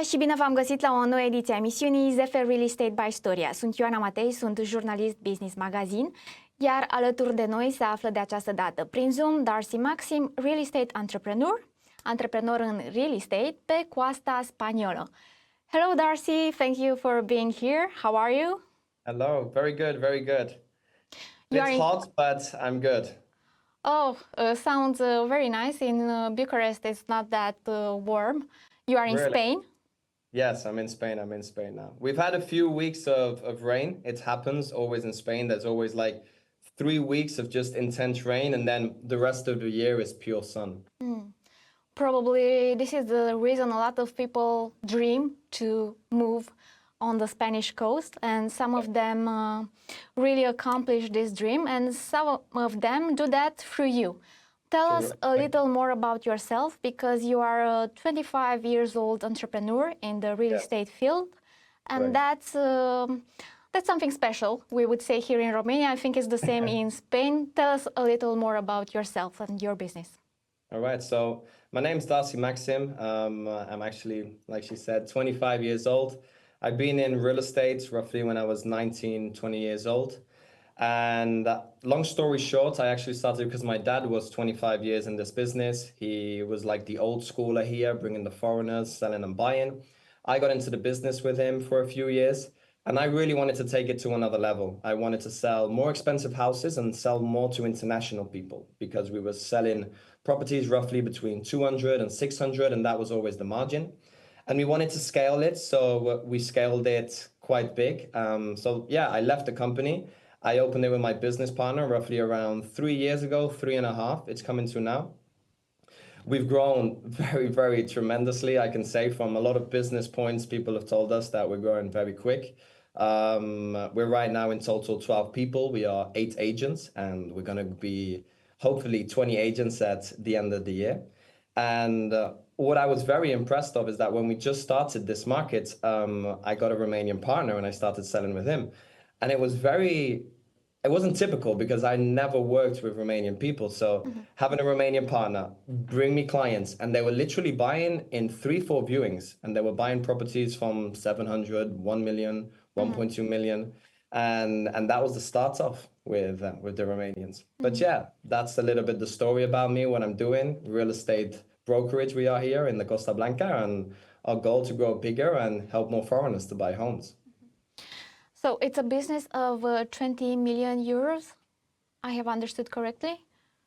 și bine v-am găsit la o nouă ediție a emisiunii ZF Real Estate by Storia. Sunt Ioana Matei, sunt jurnalist Business Magazine, iar alături de noi se află de această dată prin Zoom Darcy Maxim, real estate antreprenor în real estate pe coasta spaniolă. Hello Darcy, thank you for being here. How are you? Hello, very good, very good. It's hot, but I'm good. Oh, sounds very nice. In Bucharest, it's not that warm. You are in Really? Spain? Yes, I'm in Spain. I'm in Spain now. We've had a few weeks of rain. It happens always in Spain. There's always like 3 weeks of just intense rain, and then the rest of the year is pure sun. Probably this is the reason a lot of people dream to move on the Spanish coast, and some of them really accomplish this dream, and some of them do that through you. Tell us a little more about yourself, because you are a 25 years old entrepreneur in the real estate field, and that's something special, we would say here in Romania. I think it's the same in Spain. Tell us a little more about yourself and your business. All right, so my name's Darcy Maxim. I'm actually, like she said, 25 years old. I've been in real estate roughly when I was 19, 20 years old. And long story short, I actually started because my dad was 25 years in this business. He was like the old schooler here, bringing the foreigners, selling and buying. I got into the business with him for a few years, and I really wanted to take it to another level. I wanted to sell more expensive houses and sell more to international people, because we were selling properties roughly between 200 and 600, and that was always the margin. And we wanted to scale it, so we scaled it quite big. So yeah, I left the company. I opened it with my business partner roughly around 3 years ago, 3.5, it's coming to now. We've grown very, very tremendously, I can say. From a lot of business points, people have told us that we're growing very quick. We're right now in total 12 people. We are 8 agents, and we're going to be hopefully 20 agents at the end of the year. And what I was very impressed of is that when we just started this market, I got a Romanian partner and I started selling with him. And it wasn't typical, because I never worked with Romanian people. So having a Romanian partner bring me clients, and they were literally buying in 3-4 viewings, and they were buying properties from 700, 1 million, 1.2 million. And that was the start off with the Romanians. But yeah, that's a little bit the story about me, what I'm doing. Real estate brokerage we are here in the Costa Blanca, and our goal to grow bigger and help more foreigners to buy homes. So it's a business of 20 million euros, I have understood correctly?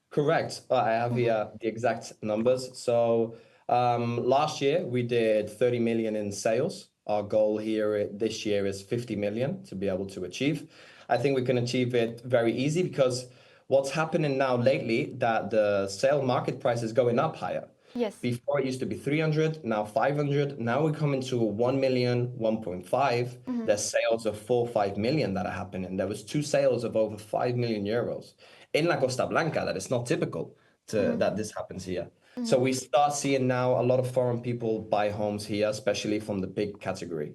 Correct. I have here the exact numbers. So last year we did 30 million in sales. Our goal here this year is 50 million to be able to achieve. I think we can achieve it very easy, because what's happening now lately, that the sale market price is going up higher. Yes. Before it used to be 300, now 500. Now we're coming to 1 million, 1.5. There's sales of 4-5 million that are happening. There was 2 sales of over 5 million euros in La Costa Blanca. That is not typical that this happens here. So we start seeing now a lot of foreign people buy homes here, especially from the big category.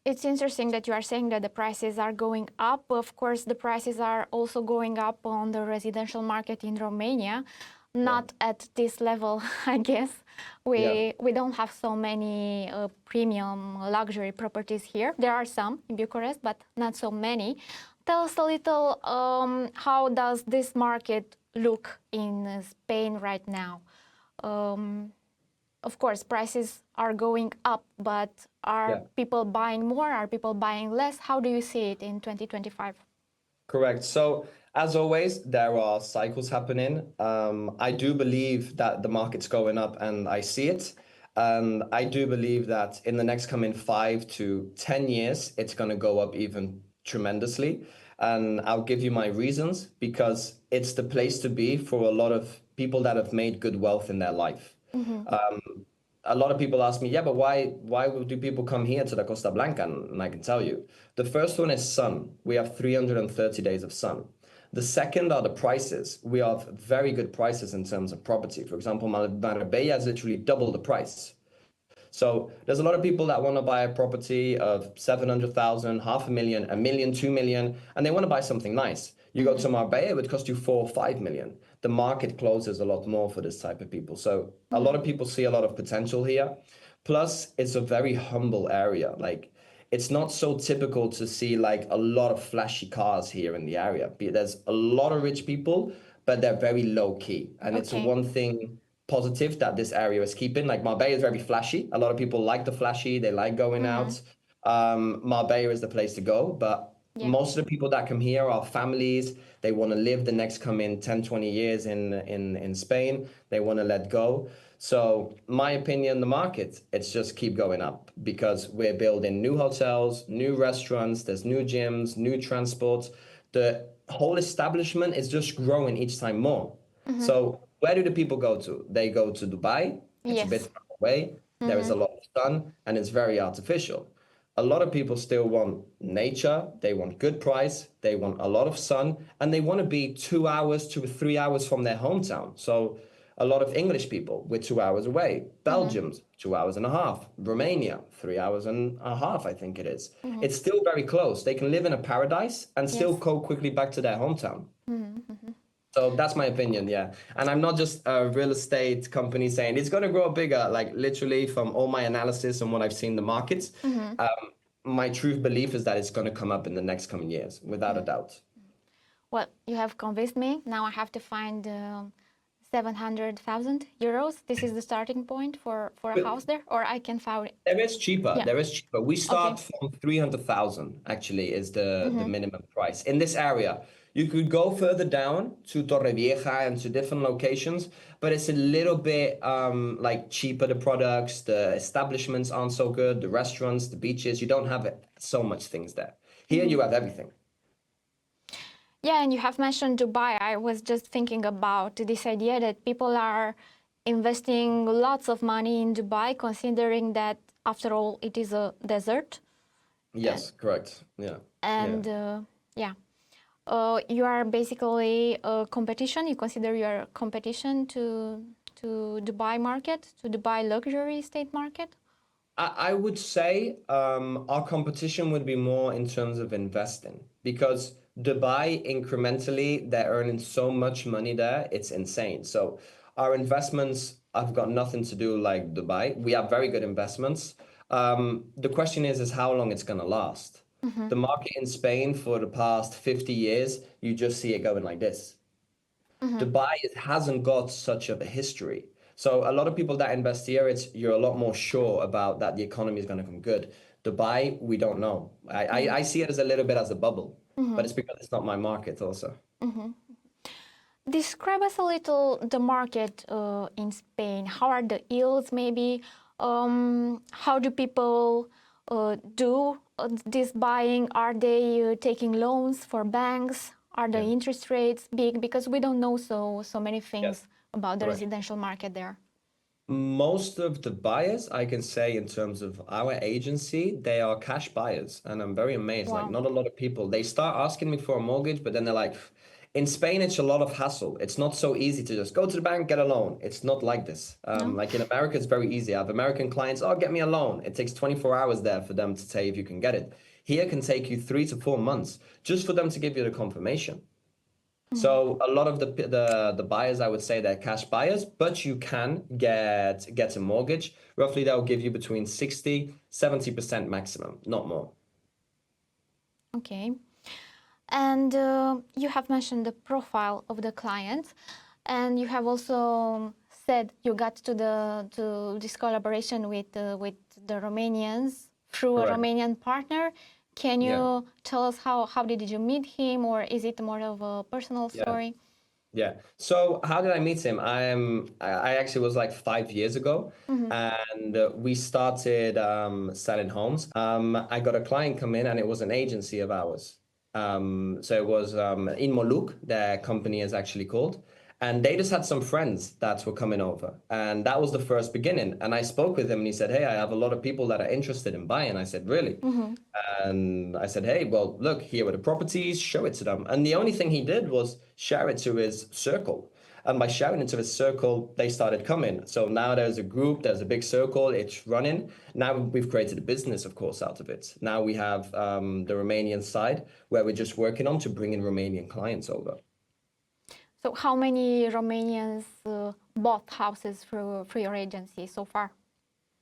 It's interesting that you are saying that the prices are going up. Of course, the prices are also going up on the residential market in Romania. Not at this level, I guess. We don't have so many premium luxury properties here. There are some in Bucharest, but not so many. Tell us a little, how does this market look in Spain right now? Of course, prices are going up, but are people buying more? Are people buying less? How do you see it in 2025? Correct. So as always, there are cycles happening. I do believe that the market's going up, and I see it. And I do believe that in the next coming 5 to 10 years, it's going to go up even tremendously. And I'll give you my reasons, because it's the place to be for a lot of people that have made good wealth in their life. A lot of people ask me, yeah, but why do people come here to the Costa Blanca? And I can tell you, the first one is sun. We have 330 days of sun. The second are the prices. We have very good prices in terms of property. For example, Marbella is literally double the price. So there's a lot of people that want to buy a property of 700,000, 500,000, 1 million, 2 million, and they want to buy something nice. You go to Marbella, it would cost you 4 or 5 million. the market closes a lot more for this type of people. So a lot of people see a lot of potential here. Plus, it's a very humble area. Like, it's not so typical to see like a lot of flashy cars here in the area. There's a lot of rich people, but they're very low key. And it's one thing positive that this area is keeping. Like, Marbella is very flashy. A lot of people like the flashy. They like going out. Marbella is the place to go. But most of the people that come here are families. They want to live the next coming 10, 20 years in Spain. They want to let go. So my opinion, the market, it's just keep going up because we're building new hotels, new restaurants, there's new gyms, new transports. The whole establishment is just growing each time more. So where do the people go to? They go to Dubai. It's a bit far away. There is a lot of sun and it's very artificial. A lot of people still want nature. They want good price. They want a lot of sun and they want to be 2 hours to 3 hours from their hometown. So a lot of English people, we're 2 hours away. Belgium's 2 hours and a half. Romania, 3 hours and a half, I think it is. It's still very close. They can live in a paradise and still go quickly back to their hometown. So that's my opinion, yeah. And I'm not just a real estate company saying it's going to grow bigger. Like, literally, from all my analysis and what I've seen in the markets, my true belief is that it's going to come up in the next coming years, without a doubt. Well, you have convinced me. Now I have to find 700,000 euros. This is the starting point for a house there, or I can find it. There is cheaper. There is cheaper. We start from 300,000. Actually, is the minimum price in this area. You could go further down to Torrevieja and to different locations, but it's a little bit like cheaper. The products, the establishments aren't so good. The restaurants, the beaches, you don't have so much things there. Here you have everything. Yeah, and you have mentioned Dubai. I was just thinking about this idea that people are investing lots of money in Dubai, considering that, after all, it is a desert. Yes, correct. Yeah. And you are basically a competition. You consider you are a competition to Dubai market, to Dubai luxury estate market? I would say our competition would be more in terms of investing, because Dubai, incrementally, they're earning so much money there, it's insane. So our investments have got nothing to do like Dubai. We have very good investments. The question is how long it's going to last. The market in Spain for the past 50 years, you just see it going like this. Dubai hasn't got such of a history. So a lot of people that invest here, you're a lot more sure about that the economy is going to come good. Dubai, we don't know. I see it as a little bit as a bubble, but it's because it's not my market also. Describe us a little the market in Spain. How are the yields maybe? How do people do this buying? Are they taking loans for banks? Are the interest rates big? Because we don't know so many things about the residential market there. Most of the buyers, I can say, in terms of our agency, they are cash buyers. And I'm very amazed. Like, not a lot of people, they start asking me for a mortgage, but then they're like, in Spain, it's a lot of hassle. It's not so easy to just go to the bank, get a loan. It's not like this. Like in America, it's very easy. I have American clients, get me a loan. It takes 24 hours there for them to say if you can get it. Here it can take you 3 to 4 months just for them to give you the confirmation. So a lot of the buyers, I would say, they're cash buyers, but you can get a mortgage. Roughly, they'll give you between 60-70% maximum, not more. Okay. And you have mentioned the profile of the client, and you have also said you got to this collaboration with the Romanians through a Romanian partner. Can you tell us how did you meet him, or is it more of a personal story? Yeah. So how did I meet him? I actually was like 5 years ago, and we started selling homes. I got a client come in, and it was an agency of ours. So it was in Moluc, their company is actually called. And they just had some friends that were coming over. And that was the first beginning. And I spoke with him and he said, hey, I have a lot of people that are interested in buying. I said, really? And I said, hey, well, look, here are the properties, show it to them. And the only thing he did was share it to his circle. And by sharing it to his circle, they started coming. So now there's a group, there's a big circle, it's running. Now we've created a business, of course, out of it. Now we have the Romanian side where we're just working on to bring in Romanian clients over. So how many Romanians bought houses through your agency so far?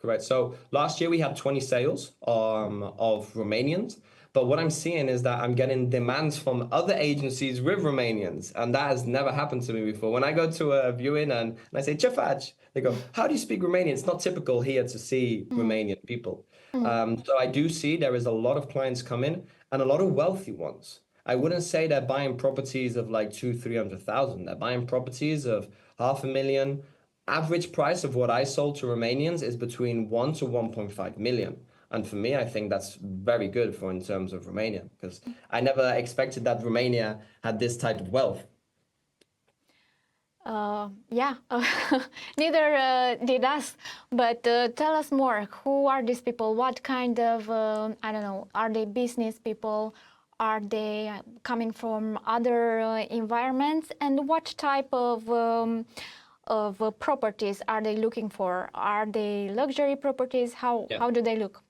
Correct. So last year we had 20 sales of Romanians, but what I'm seeing is that I'm getting demands from other agencies with Romanians, and that has never happened to me before. When I go to a viewing and I say, "Ce faci?" They go, "How do you speak Romanian?" It's not typical here to see Romanian people. So I do see there is a lot of clients coming and a lot of wealthy ones. I wouldn't say they're buying properties of like 200,000-300,000. They're buying properties of 500,000. Average price of what I sold to Romanians is between 1 to 1.5 million. And for me, I think that's very good for in terms of Romania, because I never expected that Romania had this type of wealth. Yeah, neither did us. But tell us more. Who are these people? What kind of, I don't know, are they business people? Are they coming from other environments? And what type of properties are they looking for? Are they luxury properties? How do they look?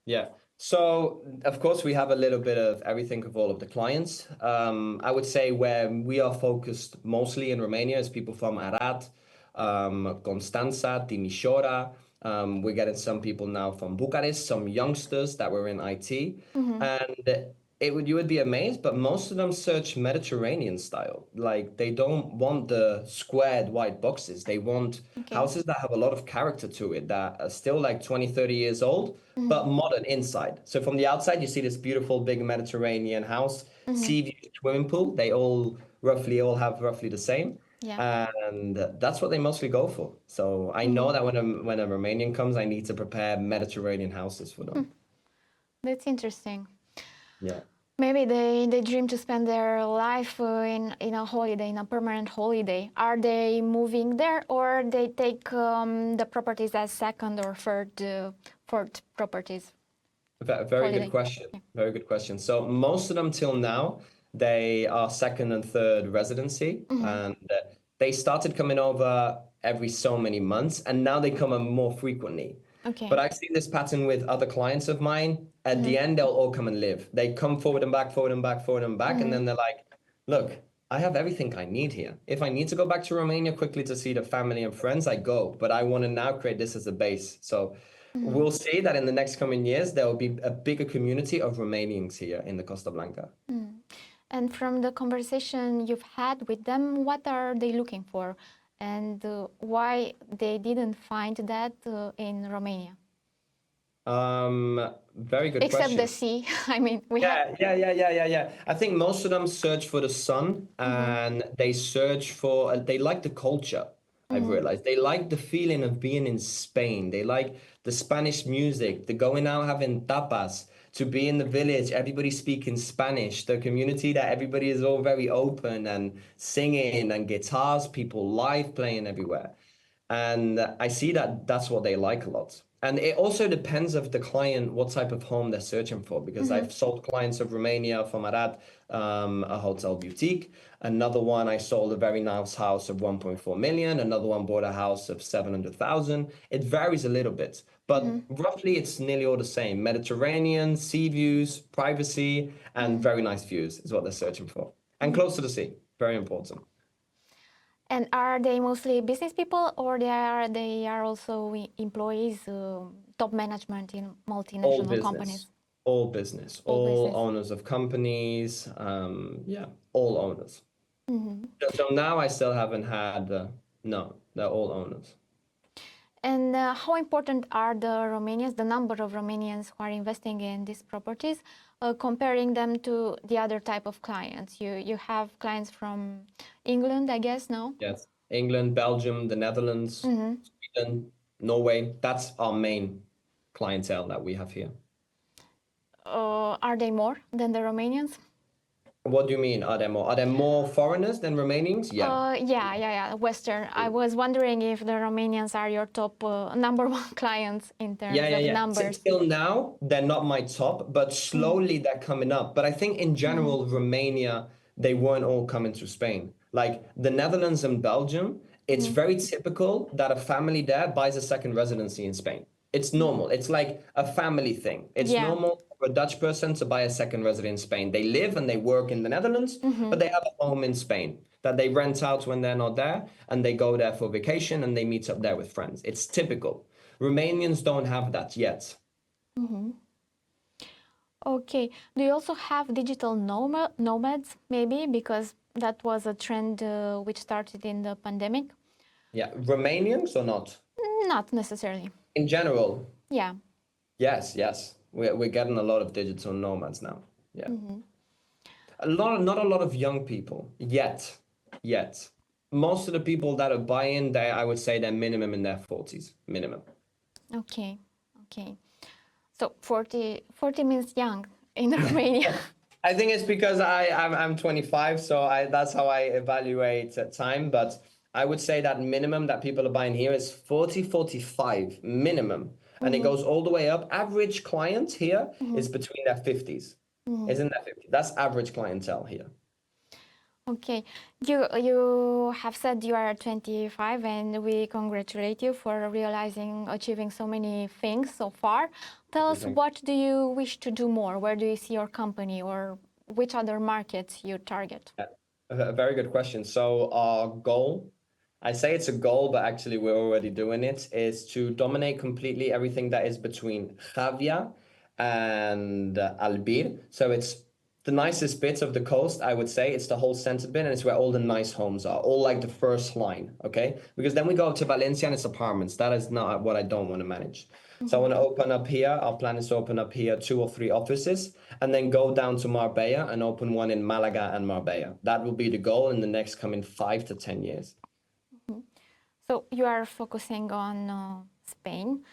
Yeah. So, of course, we have a little bit of everything of all of the clients. I would say where we are focused mostly in Romania is people from Arată, Constanța, Timișoara. We're getting some people now from Bucharest, some youngsters that were in IT. And you would be amazed, but most of them search Mediterranean style. Like they don't want the squared white boxes. They want houses that have a lot of character to it, that are still like 20, 30 years old, but modern inside. So from the outside, you see this beautiful big Mediterranean house, sea view, swimming pool. They all have roughly the same. Yeah. And that's what they mostly go for. So I know that when a Romanian comes, I need to prepare Mediterranean houses for them. That's interesting. Yeah. Maybe they dream to spend their life in a holiday, in a permanent holiday. Are they moving there, or they take the properties as second or third properties? Very good question. Very good question. So most of them till now, they are second and third residency, and they started coming over every so many months, and now they come in more frequently. Okay. But I've seen this pattern with other clients of mine. At the end, they'll all come and live. They come forward and back, forward and back, forward and back. And then they're like, look, I have everything I need here. If I need to go back to Romania quickly to see the family and friends, I go. But I want to now create this as a base. So we'll see that in the next coming years, there will be a bigger community of Romanians here in the Costa Blanca. And from the conversation you've had with them, what are they looking for? And why they didn't find that in Romania? Very good Except question. the sea. I mean, Yeah. I think most of them search for the sun, and they search for, they like the culture. I've realized they like the feeling of being in Spain. They like the Spanish music, the going out having tapas, to be in the village, everybody speaking Spanish, the community that everybody is all very open and singing and guitars, people live playing everywhere. And I see that that's what they like a lot. And it also depends of the client, what type of home they're searching for, because I've sold clients of Romania from Arad, a hotel boutique. Another one, I sold a very nice house of 1.4 million. Another one bought a house of 700,000. It varies a little bit, but roughly it's nearly all the same. Mediterranean, sea views, privacy, and very nice views is what they're searching for. And close to the sea, very important. And are they mostly business people, or they are also employees, top management in multinational companies? All business. Owners of companies. All owners. So now I still haven't had, no, they're all owners. And how important are the Romanians, the number of Romanians who are investing in these properties, comparing them to the other type of clients? You have clients from England, I guess, no? Yes, England, Belgium, the Netherlands, Sweden, Norway. That's our main clientele that we have here. Are they more than the Romanians? What do you mean? Are there more foreigners than Romanians? Yeah. Western. I was wondering if the Romanians are your top number one clients in terms of numbers. Till now, they're not my top, but slowly they're coming up. But I think in general, Romania, they weren't all coming to Spain. Like the Netherlands and Belgium, it's very typical that a family there buys a second residency in Spain. It's normal. It's like a family thing. It's normal. for a Dutch person to buy a second residence in Spain. They live and they work in the Netherlands, but they have a home in Spain that they rent out when they're not there, and they go there for vacation and they meet up there with friends. It's typical. Romanians don't have that yet. Okay. Do you also have digital nomads, maybe? Because that was a trend which started in the pandemic. Yeah, Romanians or not? Not necessarily. In general, Yeah. yes. We're getting a lot of digital nomads now. Yeah. Not a lot of young people yet. Most of the people that are buying, I would say they're minimum in their 40s, minimum. Okay. So 40 means young in Romania. I think it's because I'm 25, so that's how I evaluate time. But I would say that minimum that people are buying here is 40, 45 minimum. And it goes all the way up. Average client here is between their 50s. Is in their 50s. That's average clientele here. Okay. You have said you are 25, and we congratulate you for achieving so many things so far. Tell us, what do you wish to do more? Where do you see your company, or which other markets you target? A very good question. So our goal, I say it's a goal, but actually we're already doing it, is to dominate completely everything that is between Javia and Albir. So it's the nicest bits of the coast, I would say. It's the whole center bit, and it's where all the nice homes are, all like the first line, okay? Because then we go up to Valencia and it's apartments. That is not what I don't want to manage. So I want to open up here. Our plan is to open up here 2 or 3 offices, and then go down to Marbella and open one in Malaga and Marbella. That will be the goal in the next coming 5 to 10 years. So you are focusing on Spain.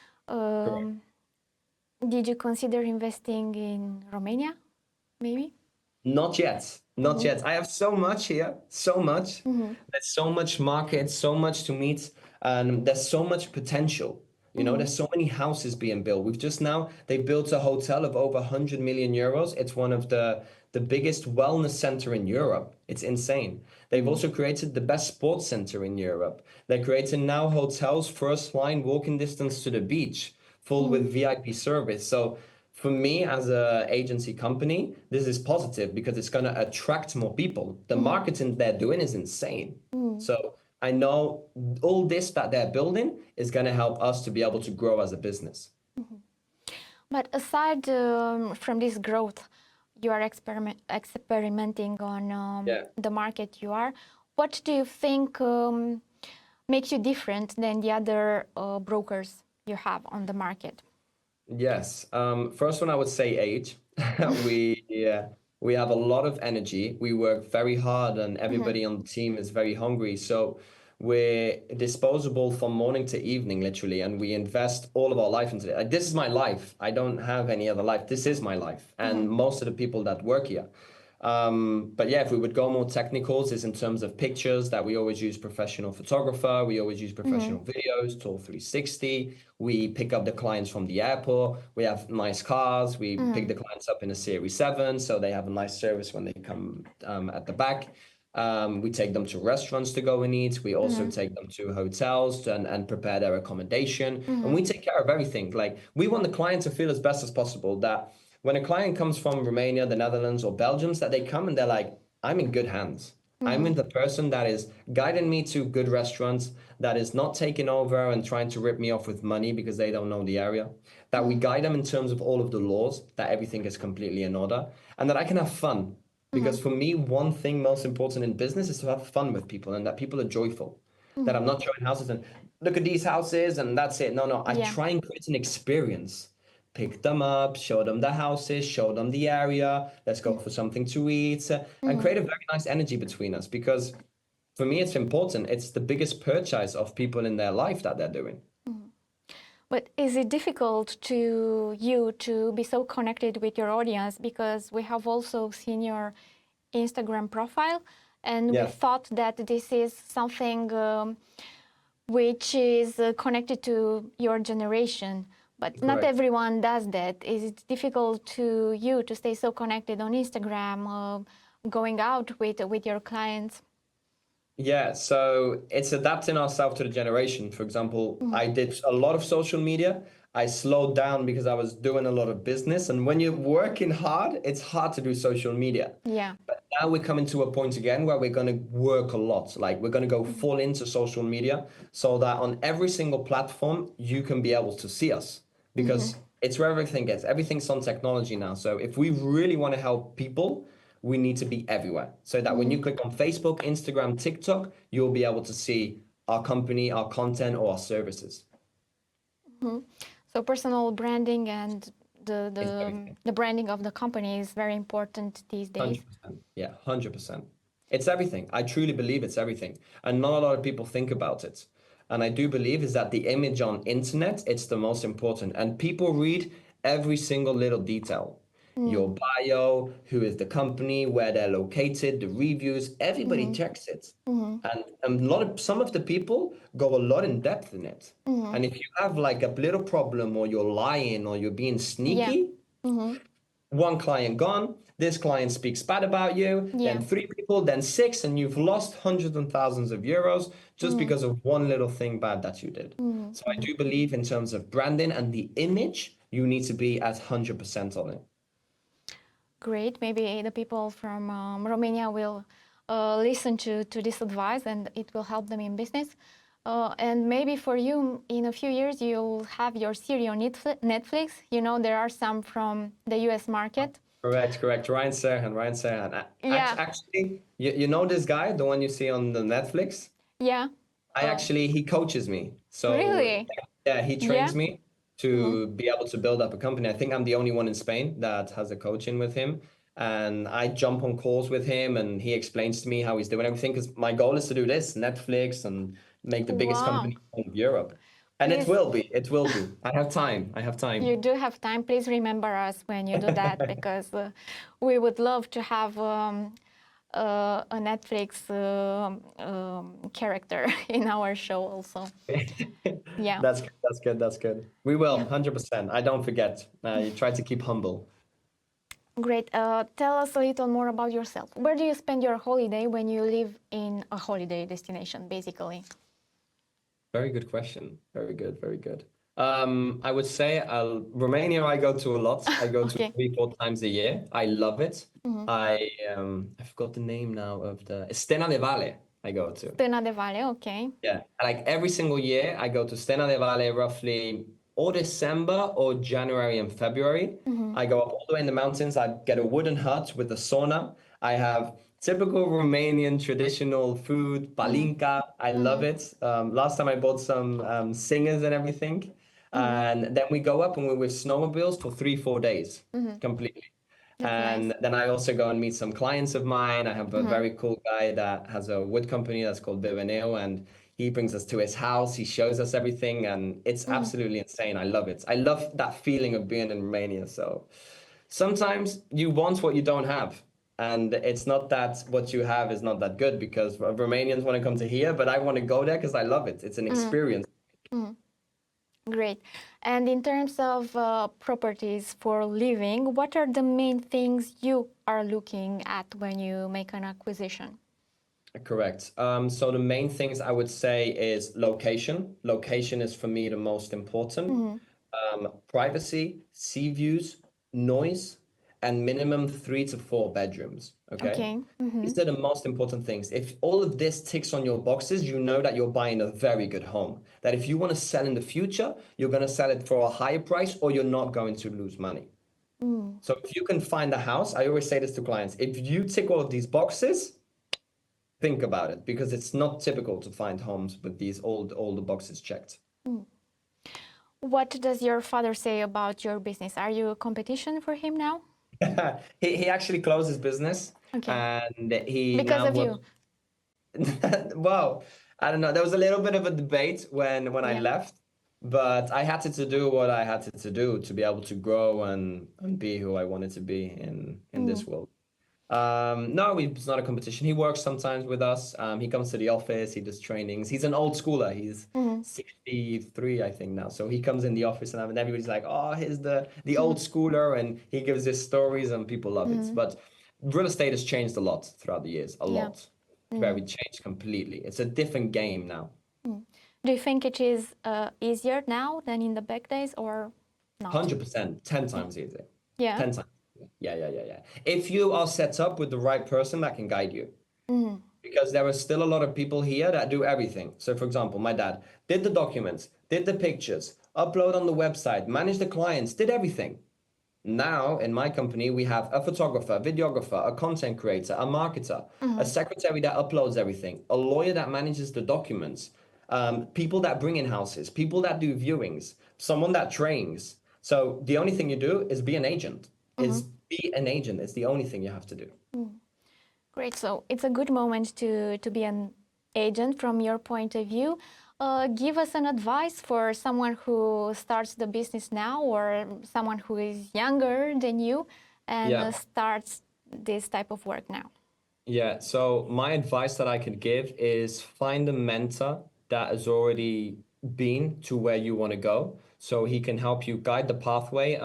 Did you consider investing in Romania, maybe? Not yet. I have so much here, so much. There's so much market, so much to meet, and there's so much potential. You know, there's so many houses being built. They built a hotel of over 100 million euros. It's one of the biggest wellness center in Europe. It's insane. They've also created the best sports center in Europe. They're creating now hotels, first line, walking distance to the beach, full with VIP service. So for me, as a agency company, this is positive because it's going to attract more people. The marketing they're doing is insane. So I know all this that they're building is going to help us to be able to grow as a business. But aside from this growth, you are experimenting on the market you are. What do you think makes you different than the other brokers you have on the market? Yes. First one, I would say age. We have a lot of energy. We work very hard, and everybody on the team is very hungry. So we're disposable from morning to evening, literally, and we invest all of our life into it. Like, this is my life. I don't have any other life. This is my life, and most of the people that work here. But yeah, if we would go more technicals, is in terms of pictures, that we always use professional photographer. We always use professional videos, tool 360. We pick up the clients from the airport. We have nice cars. We pick the clients up in a Series 7, so they have a nice service when they come at the back. We take them to restaurants to go and eat. We also take them to hotels and prepare their accommodation. And we take care of everything. Like, we want the client to feel as best as possible, that when a client comes from Romania, the Netherlands, or Belgium, that they come and they're like, I'm in good hands. I'm in the person that is guiding me to good restaurants, that is not taking over and trying to rip me off with money because they don't know the area. That we guide them in terms of all of the laws, that everything is completely in order, and that I can have fun. Because for me, one thing most important in business is to have fun with people, and that people are joyful. That I'm not showing houses and look at these houses and that's it. No, I try and create an experience. Pick them up, show them the houses, show them the area. Let's go for something to eat, and create a very nice energy between us. Because for me, it's important. It's the biggest purchase of people in their life that they're doing. But is it difficult to you to be so connected with your audience? Because we have also seen your Instagram profile, and we thought that this is something which is connected to your generation. But not everyone does that. Is it difficult to you to stay so connected on Instagram, going out with your clients? Yeah, so it's adapting ourselves to the generation. For example, I did a lot of social media. I slowed down because I was doing a lot of business. And when you're working hard, it's hard to do social media. Yeah. But now we're coming to a point again where we're going to work a lot. Like we're going to go full into social media so that on every single platform, you can be able to see us because it's where everything is. Everything's on technology now. So if we really want to help people, we need to be everywhere so that when you click on Facebook, Instagram, TikTok, you'll be able to see our company, our content, or our services. So personal branding and everything. the branding of the company is very important these days. 100%. Yeah, 100%. It's everything. I truly believe it's everything. And not a lot of people think about it. And I do believe is that the image on internet, it's the most important. And people read every single little detail. Your bio, who is the company, where they're located, the reviews, everybody checks it. And some of the people go a lot in depth in it. And if you have like a little problem or you're lying or you're being sneaky, one client gone, this client speaks bad about you, then 3 people, then 6, and you've lost hundreds and thousands of euros just because of one little thing bad that you did. So I do believe in terms of branding and the image, you need to be at 100% on it. Great. Maybe the people from Romania will listen to this advice and it will help them in business. And maybe for you, in a few years, you'll have your series on Netflix. You know, there are some from the US market. Correct. Ryan Serhan. Yeah. Actually, you know this guy, the one you see on the Netflix? Yeah. He coaches me. So Really? yeah, he trains me to be able to build up a company. I think I'm the only one in Spain that has a coaching with him. And I jump on calls with him and he explains to me how he's doing everything. Because my goal is to do this, Netflix, and make the biggest company in Europe. And Please. It will be. I have time. You do have time. Please remember us when you do that because we would love to have a Netflix character in our show also. Yeah. That's good. We will, 100%. I don't forget. You try to keep humble. Great. Tell us a little more about yourself. Where do you spend your holiday when you live in a holiday destination, basically? Very good question. Very good. I would say Romania I go to a lot. I go to 3-4 times a year. I love it. I forgot the name now of the Stena de Vale I go to. Stena de Vale, okay. Yeah, like every single year I go to Stena de Vale roughly or December or January and February. I go up all the way in the mountains. I get a wooden hut with a sauna. I have typical Romanian traditional food, palinka. I love it. Last time I bought some singers and everything. And then we go up and we're with snowmobiles for 3-4 days completely. And then I also go and meet some clients of mine. I have a very cool guy that has a wood company that's called Viveneo, and he brings us to his house. He shows us everything, and it's absolutely insane. I love it. I love that feeling of being in Romania. So sometimes you want what you don't have. And it's not that what you have is not that good because Romanians want to come to here, but I want to go there because I love it. It's an experience. Great. And in terms of properties for living, what are the main things you are looking at when you make an acquisition? Correct. So the main things I would say is location. Location is for me the most important. Privacy, sea views, noise, and minimum 3 to 4 bedrooms. Okay. These are the most important things. If all of this ticks on your boxes, you know that you're buying a very good home. That if you want to sell in the future, you're going to sell it for a higher price or you're not going to lose money. So if you can find a house, I always say this to clients, if you tick all of these boxes, think about it because it's not typical to find homes with these all the boxes checked. What does your father say about your business? Are you a competition for him now? He actually closed his business and he because now of you. Well, I don't know. There was a little bit of a debate when I left, but I had to do what I had to do to be able to grow and be who I wanted to be in this world. No, it's not a competition. He works sometimes with us. He comes to the office. He does trainings. He's an old schooler. He's 63, I think now. So he comes in the office and everybody's like, oh, here's the old schooler. And he gives his stories and people love it. But real estate has changed a lot throughout the years, a lot. very changed completely. It's a different game now. Do you think it is easier now than in the back days or not? 100%, 10 times easier. Yeah. 10 times. Yeah. If you are set up with the right person that can guide you. Because there are still a lot of people here that do everything. So for example, my dad did the documents, did the pictures, upload on the website, managed the clients, did everything. Now in my company, we have a photographer, a videographer, a content creator, a marketer, a secretary that uploads everything, a lawyer that manages the documents, people that bring in houses, people that do viewings, someone that trains. So the only thing you do is be an agent. Be an agent. It's the only thing you have to do. Great. So it's a good moment to be an agent from your point of view. Give us an advice for someone who starts the business now or someone who is younger than you and starts this type of work now. Yeah. So my advice that I could give is find a mentor that has already been to where you want to go. So he can help you guide the pathway,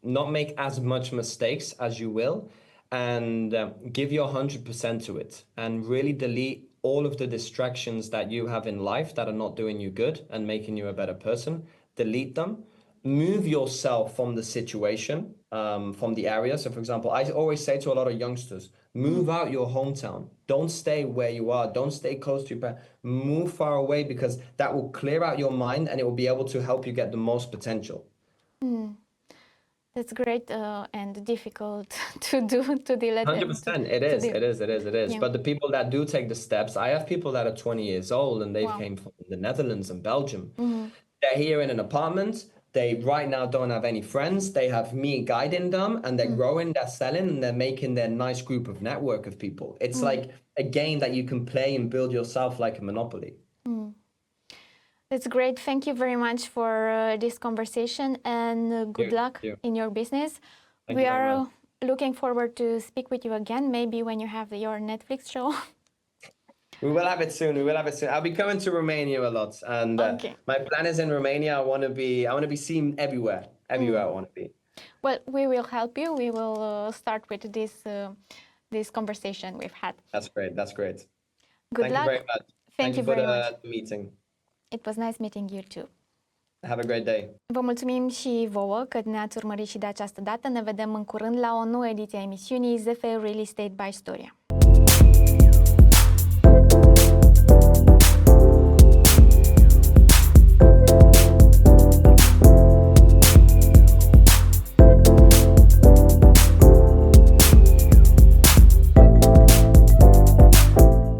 not make as much mistakes as you will, and give your 100% to it, and really delete all of the distractions that you have in life that are not doing you good and making you a better person. Delete them. Move yourself from the situation, from the area. So for example, I always say to a lot of youngsters, move out your hometown. Don't stay where you are. Don't stay close to your parents. Move far away, because that will clear out your mind and it will be able to help you get the most potential. That's great and difficult to do, to deal with. 100%. It is. Yeah. But the people that do take the steps, I have people that are 20 years old and they came from the Netherlands and Belgium. They're here in an apartment. They right now don't have any friends. They have me guiding them, and they're growing, they're selling, and they're making their nice group of network of people. It's like a game that you can play and build yourself like a monopoly. That's great. Thank you very much for this conversation, and good luck in your business. Thank we you very are much. looking forward to speak with you again, maybe when you have your Netflix show. We will have it soon. I'll be coming to Romania a lot, and my plan is in Romania. I want to be seen everywhere. I want to be. Well, we will help you. We will start with this conversation we've had. That's great. Good luck. Thank you very much. Thank you for very much. the meeting. It was nice meeting you too. Have a great day. Vă mulțumim și vouă că ne-ați urmărit și de această dată. Ne vedem în curând la o nouă ediție a emisiunii ZF Real Estate by Storia.